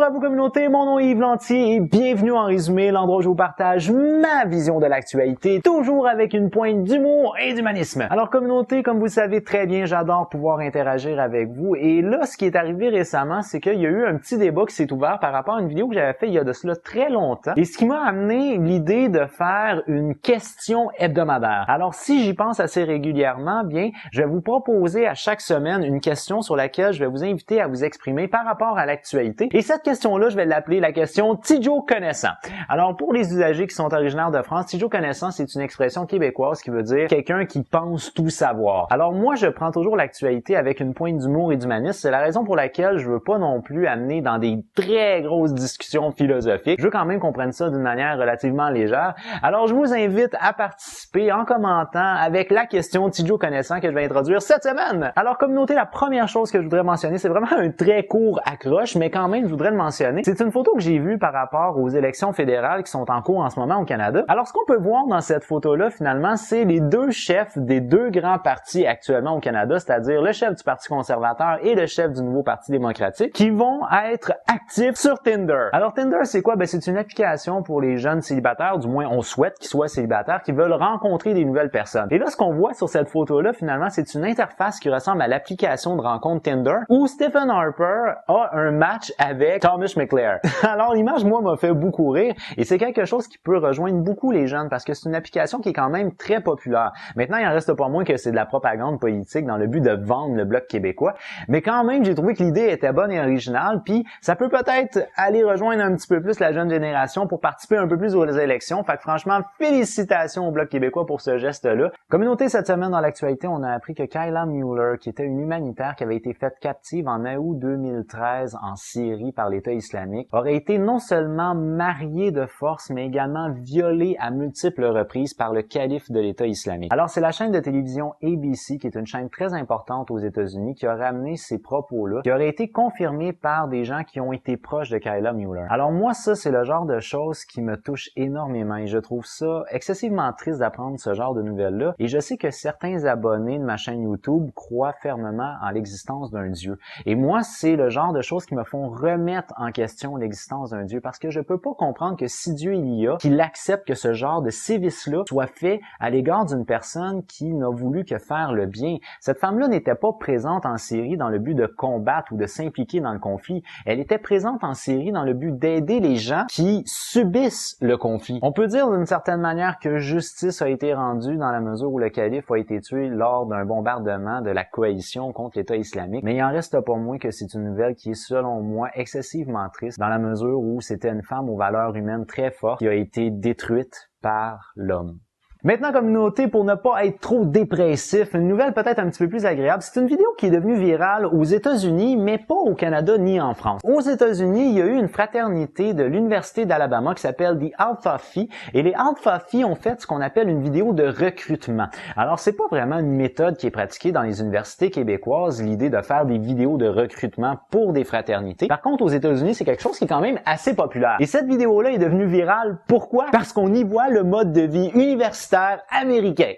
Bonjour à vous communauté, mon nom est Yves Lantier et bienvenue en résumé, l'endroit où je vous partage ma vision de l'actualité, toujours avec une pointe d'humour et d'humanisme. Alors communauté, comme vous le savez très bien, j'adore pouvoir interagir avec vous et là, ce qui est arrivé récemment, c'est qu'il y a eu un petit débat qui s'est ouvert par rapport à une vidéo que j'avais fait il y a de cela très longtemps et ce qui m'a amené l'idée de faire une question hebdomadaire. Alors si j'y pense assez régulièrement, bien, je vais vous proposer à chaque semaine une question sur laquelle je vais vous inviter à vous exprimer par rapport à l'actualité. Et cette question-là, je vais l'appeler la question Tidjo connaissant. Alors, pour les usagers qui sont originaires de France, Tidjo connaissant, c'est une expression québécoise qui veut dire quelqu'un qui pense tout savoir. Alors, moi, je prends toujours l'actualité avec une pointe d'humour et d'humanisme. C'est la raison pour laquelle je veux pas non plus amener dans des très grosses discussions philosophiques. Je veux quand même qu'on prenne ça d'une manière relativement légère. Alors, je vous invite à participer en commentant avec la question Tidjo connaissant que je vais introduire cette semaine. Alors, communauté, la première chose que je voudrais mentionner, c'est vraiment un très court accroche, mais quand même, je voudrais le mentionner. C'est une photo que j'ai vue par rapport aux élections fédérales qui sont en cours en ce moment au Canada. Alors, ce qu'on peut voir dans cette photo-là, finalement, c'est les deux chefs des deux grands partis actuellement au Canada, c'est-à-dire le chef du Parti conservateur et le chef du nouveau Parti démocratique, qui vont être actifs sur Tinder. Alors, Tinder, c'est quoi? Ben, c'est une application pour les jeunes célibataires, du moins on souhaite qu'ils soient célibataires, qui veulent rencontrer des nouvelles personnes. Et là, ce qu'on voit sur cette photo-là, finalement, c'est une interface qui ressemble à l'application de rencontre Tinder, où Stephen Harper a un match avec Thomas McClare. Alors l'image, moi, m'a fait beaucoup rire et c'est quelque chose qui peut rejoindre beaucoup les jeunes parce que c'est une application qui est quand même très populaire. Maintenant, il en reste pas moins que c'est de la propagande politique dans le but de vendre le Bloc québécois, mais quand même, j'ai trouvé que l'idée était bonne et originale, puis ça peut peut-être aller rejoindre un petit peu plus la jeune génération pour participer un peu plus aux élections. Fait que franchement, félicitations au Bloc québécois pour ce geste-là. Communauté, cette semaine dans l'actualité, on a appris que Kayla Mueller, qui était une humanitaire qui avait été faite captive en août 2013 en Syrie par l'État islamique, aurait été non seulement mariée de force, mais également violée à multiples reprises par le calife de l'État islamique. Alors, c'est la chaîne de télévision ABC, qui est une chaîne très importante aux États-Unis, qui a ramené ces propos-là, qui auraient été confirmés par des gens qui ont été proches de Kayla Mueller. Alors moi, ça, c'est le genre de choses qui me touche énormément et je trouve ça excessivement triste d'apprendre ce genre de nouvelles-là. Et je sais que certains abonnés de ma chaîne YouTube croient fermement en l'existence d'un Dieu. Et moi, c'est le genre de choses qui me font remettre en question l'existence d'un Dieu parce que je peux pas comprendre que si Dieu il y a, qu'il accepte que ce genre de sévice-là soit fait à l'égard d'une personne qui n'a voulu que faire le bien. Cette femme-là n'était pas présente en Syrie dans le but de combattre ou de s'impliquer dans le conflit. Elle était présente en Syrie dans le but d'aider les gens qui subissent le conflit. On peut dire d'une certaine manière que justice a été rendue dans la mesure où le calife a été tué lors d'un bombardement de la coalition contre l'État islamique, mais il en reste pas moins que c'est une nouvelle qui est selon moi excessivement triste dans la mesure où c'était une femme aux valeurs humaines très fortes qui a été détruite par l'homme. Maintenant, communauté, pour ne pas être trop dépressif, une nouvelle peut-être un petit peu plus agréable. C'est une vidéo qui est devenue virale aux États-Unis, mais pas au Canada ni en France. Aux États-Unis, il y a eu une fraternité de l'Université d'Alabama qui s'appelle The Alpha Phi, et les Alpha Phi ont fait ce qu'on appelle une vidéo de recrutement. Alors, c'est pas vraiment une méthode qui est pratiquée dans les universités québécoises, l'idée de faire des vidéos de recrutement pour des fraternités. Par contre, aux États-Unis, c'est quelque chose qui est quand même assez populaire. Et cette vidéo-là est devenue virale. Pourquoi? Parce qu'on y voit le mode de vie universitaire américain.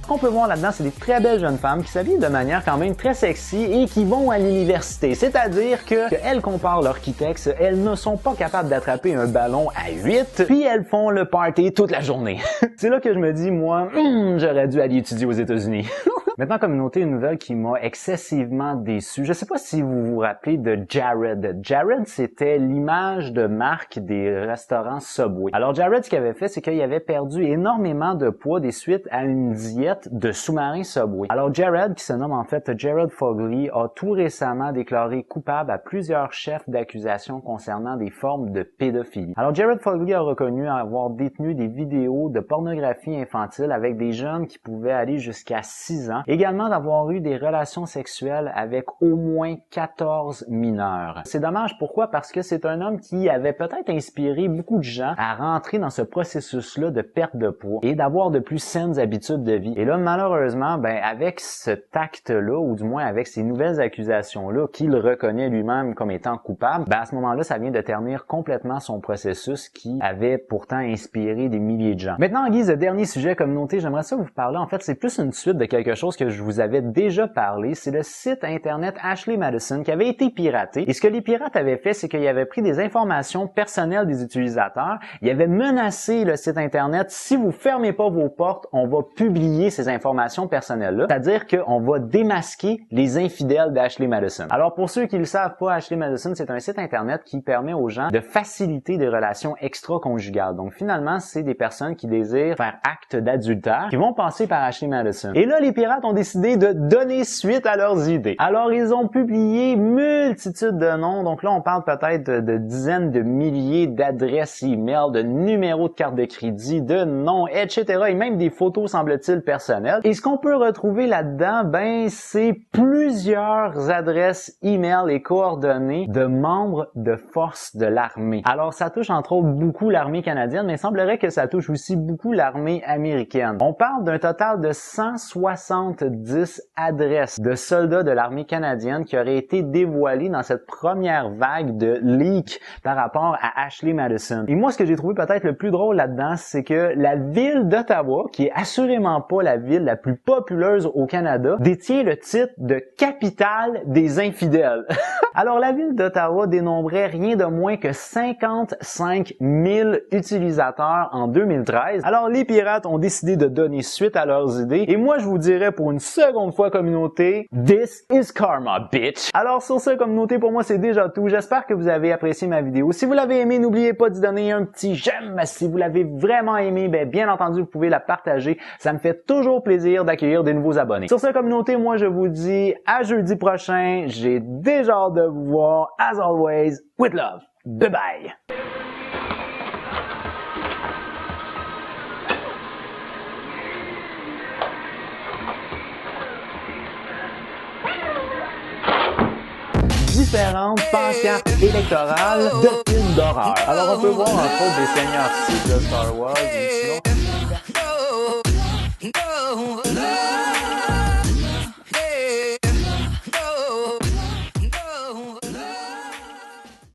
Ce qu'on peut voir là-dedans, c'est des très belles jeunes femmes qui s'habillent de manière quand même très sexy et qui vont à l'université. C'est-à-dire que elles comparent leur kitex, elles ne sont pas capables d'attraper un ballon à 8, puis elles font le party toute la journée. C'est là que je me dis, moi, j'aurais dû aller étudier aux États-Unis. Maintenant, communauté, une nouvelle qui m'a excessivement déçu. Je sais pas si vous vous rappelez de Jared. Jared, c'était l'image de marque des restaurants Subway. Alors, Jared, ce qu'il avait fait, c'est qu'il avait perdu énormément de poids des suites à une diète de sous-marin Subway. Alors, Jared, qui se nomme en fait Jared Fogley, a tout récemment déclaré coupable à plusieurs chefs d'accusation concernant des formes de pédophilie. Alors, Jared Fogley a reconnu avoir détenu des vidéos de pornographie infantile avec des jeunes qui pouvaient aller jusqu'à 6 ans Également d'avoir eu des relations sexuelles avec au moins 14 mineurs. C'est dommage, pourquoi? Parce que c'est un homme qui avait peut-être inspiré beaucoup de gens à rentrer dans ce processus-là de perte de poids et d'avoir de plus saines habitudes de vie. Et là, malheureusement, avec cet acte-là, ou du moins avec ces nouvelles accusations-là, qu'il reconnaît lui-même comme étant coupable, à ce moment-là, ça vient de ternir complètement son processus qui avait pourtant inspiré des milliers de gens. Maintenant, en guise de dernier sujet communauté, j'aimerais ça vous parler. En fait, c'est plus une suite de quelque chose que je vous avais déjà parlé. C'est le site internet Ashley Madison qui avait été piraté. Et ce que les pirates avaient fait, c'est qu'ils avaient pris des informations personnelles des utilisateurs. Ils avaient menacé le site internet. Si vous fermez pas vos portes, on va publier ces informations personnelles-là. C'est-à-dire qu'on va démasquer les infidèles d'Ashley Madison. Alors, pour ceux qui le savent pas, Ashley Madison, c'est un site internet qui permet aux gens de faciliter des relations extra-conjugales. Donc, finalement, c'est des personnes qui désirent faire acte d'adultère qui vont passer par Ashley Madison. Et là, les pirates ont décidé de donner suite à leurs idées. Alors, ils ont publié multitude de noms. Donc là, on parle peut-être de dizaines de milliers d'adresses email, de numéros de carte de crédit, de noms, etc. Et même des photos, semble-t-il, personnelles. Et ce qu'on peut retrouver là-dedans, c'est plusieurs adresses email et coordonnées de membres de forces de l'armée. Alors, ça touche entre autres beaucoup l'armée canadienne, mais il semblerait que ça touche aussi beaucoup l'armée américaine. On parle d'un total de 170 adresses de soldats de l'armée canadienne qui auraient été dévoilées dans cette première vague de leaks par rapport à Ashley Madison. Et moi, ce que j'ai trouvé peut-être le plus drôle là-dedans, c'est que la ville d'Ottawa, qui est assurément pas la ville la plus populeuse au Canada, détient le titre de capitale des infidèles. Alors, la ville d'Ottawa dénombrait rien de moins que 55 000 utilisateurs en 2013. Alors, les pirates ont décidé de donner suite à leurs idées. Et moi, je vous dirais pour une seconde fois, communauté, this is karma, bitch! Alors, sur ce, communauté, pour moi, c'est déjà tout. J'espère que vous avez apprécié ma vidéo. Si vous l'avez aimé, n'oubliez pas d'y donner un petit j'aime. Si vous l'avez vraiment aimé, bien entendu, vous pouvez la partager. Ça me fait toujours plaisir d'accueillir des nouveaux abonnés. Sur ce, communauté, moi, je vous dis à jeudi prochain. J'ai déjà hâte de vous voir. As always, with love. Bye bye! Différentes pancartes électorales de films d'horreur. Alors on peut voir entre autres des seigneurs Sith de Star Wars ou sinon